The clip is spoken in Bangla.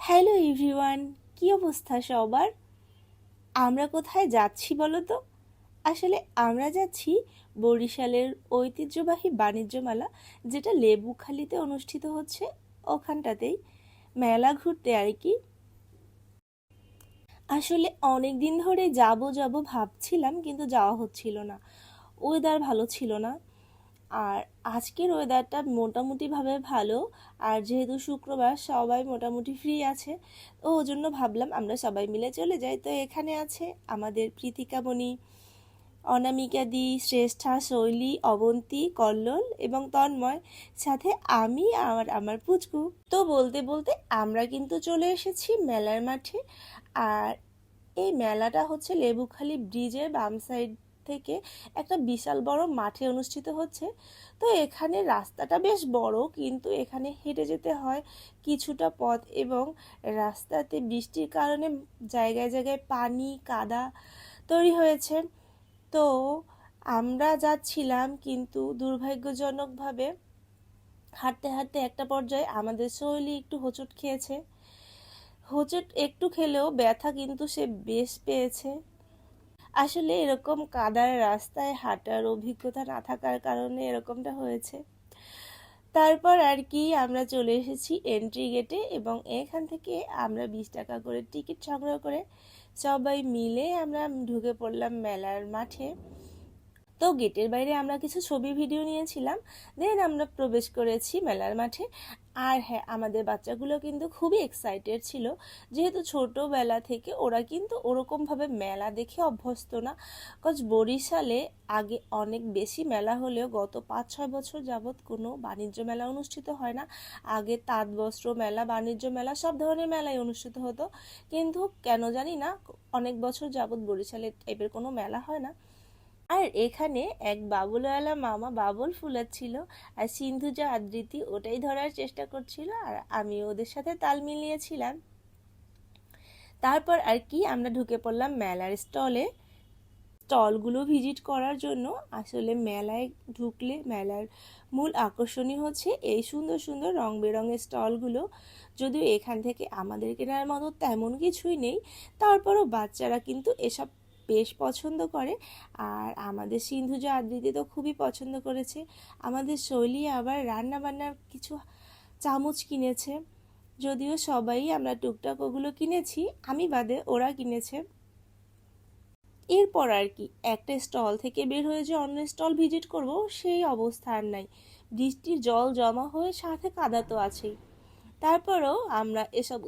হ্যালো এভরিওয়ান, কি অবস্থা সবার? আমরা কোথায় যাচ্ছি বলো তো? আসলে আমরা যাচ্ছি বরিশালের ঐতিহ্যবাহী বাণিজ্য মেলা, যেটা লেবুখালীতে অনুষ্ঠিত হচ্ছে। ওখানটাতেই মেলা ঘুরতে আর কি। আসলে অনেক দিন ধরে যাব যাব ভাবছিলাম, কিন্তু যাওয়া হচ্ছিল না। ওয়েদার ভালো ছিল না। আর আজকের ওয়েদারটা মোটামুটিভাবে ভালো। আর যেহেতু শুক্রবার, সবাই মোটামুটি ফ্রি আছে, তো ওই জন্য ভাবলাম আমরা সবাই মিলে চলে যাই। তো এখানে আছে আমাদের প্রীতিকামণি, অনামিকা দি, শ্রেষ্ঠা, শৈলী, অবন্তী, কল্লোল এবং তন্ময়, সাথে আমি আর আমার পুচকু। তো বলতে বলতে আমরা কিন্তু চলে এসেছি মেলার মাঠে। আর এই মেলাটা হচ্ছে লেবুখালী ব্রিজের বাম সাইড থেকে একটা বিশাল বড় মাঠে অনুষ্ঠিত হচ্ছে। তো এখানে রাস্তাটা বেশ বড়, কিন্তু এখানে হেঁটে যেতে হয় কিছুটা পথ, এবং রাস্তাতে বৃষ্টির কারণে জায়গায় জায়গায় পানি কাদা তৈরি হয়েছে। তো আমরা যাচ্ছিলাম, কিন্তু দুর্ভাগ্যজনকভাবে হাঁটতে হাঁটতে একটা পর্যায়ে আমাদের শৈলী একটু হোঁচট খেয়েছে। হোঁচট একটু খেলেও ব্যথা কিন্তু সে বেশ পেয়েছে। আসলে এরকম কাদার রাস্তায় হাঁটার অভিজ্ঞতা না থাকার কারণে এরকমটা হয়েছে। তারপর আর কি আমরা চলে এসেছি এন্ট্রি গেটে, এবং এখান থেকে আমরা 20 টাকা করে টিকিট সংগ্রহ করে সবাই মিলে আমরা ঢুকে পড়লাম মেলার মাঠে। তো গেটের বাইরে আমরা কিছু ছবি ভিডিও নিয়েছিলাম, দেন আমরা প্রবেশ করেছি মেলার মাঠে। আর হ্যাঁ, আমাদের বাচ্চাগুলো কিন্তু খুবই এক্সাইটেড ছিল, যেহেতু ছোটোবেলা থেকে ওরা কিন্তু ওরকমভাবে মেলা দেখে অভ্যস্ত না। কজ বরিশালে আগে অনেক বেশি মেলা হলেও গত 5-6 বছর যাবৎ কোনো বাণিজ্য মেলা অনুষ্ঠিত হয় না। আগে তাঁত বস্ত্র মেলা, বাণিজ্য মেলা, সব ধরনের মেলাই অনুষ্ঠিত হতো, কিন্তু কেন জানি না অনেক বছর যাবৎ বরিশালে টাইপের কোনো মেলা হয় না। আর এখানে এক বাবুলওয়ালা মামা বাবুল ফুলাচ্ছিল, আর সিন্ধুজা আদৃতি ওটাই ধরার চেষ্টা করছিল, আর আমি ওদের সাথে তাল মিলিয়েছিলাম। তারপর আর কি আমরা ঢুকে পড়লাম মেলার স্টলে। স্টলগুলো ভিজিট করার জন্য। আসলে মেলায় ঢুকলে মেলার মূল আকর্ষণই হচ্ছে এই সুন্দর সুন্দর রং বেরঙের স্টলগুলো। যদিও এখান থেকে আমাদের কেনার মতো তেমন কিছুই নেই, তারপরও বাচ্চারা কিন্তু এসব বেশ পছন্দ করে। আর আমাদের সিন্ধুজা আদৃতি তো খুবই পছন্দ করেছে। আমাদের শৈলী আবার রান্না বান্নার কিছু চামচ কিনেছে। যদিও সবাই আমরা টুকটাক ওগুলো কিনেছি, আমি বাদে ওরা কিনেছে। এরপর আর কি একটা স্টল থেকে বের হয়ে যে অন্য স্টল ভিজিট করব, সেই অবস্থা আর নাই। বৃষ্টির জল জমা হয়ে সাথে কাদা তো আছেই। তারপরেও আমরা এসব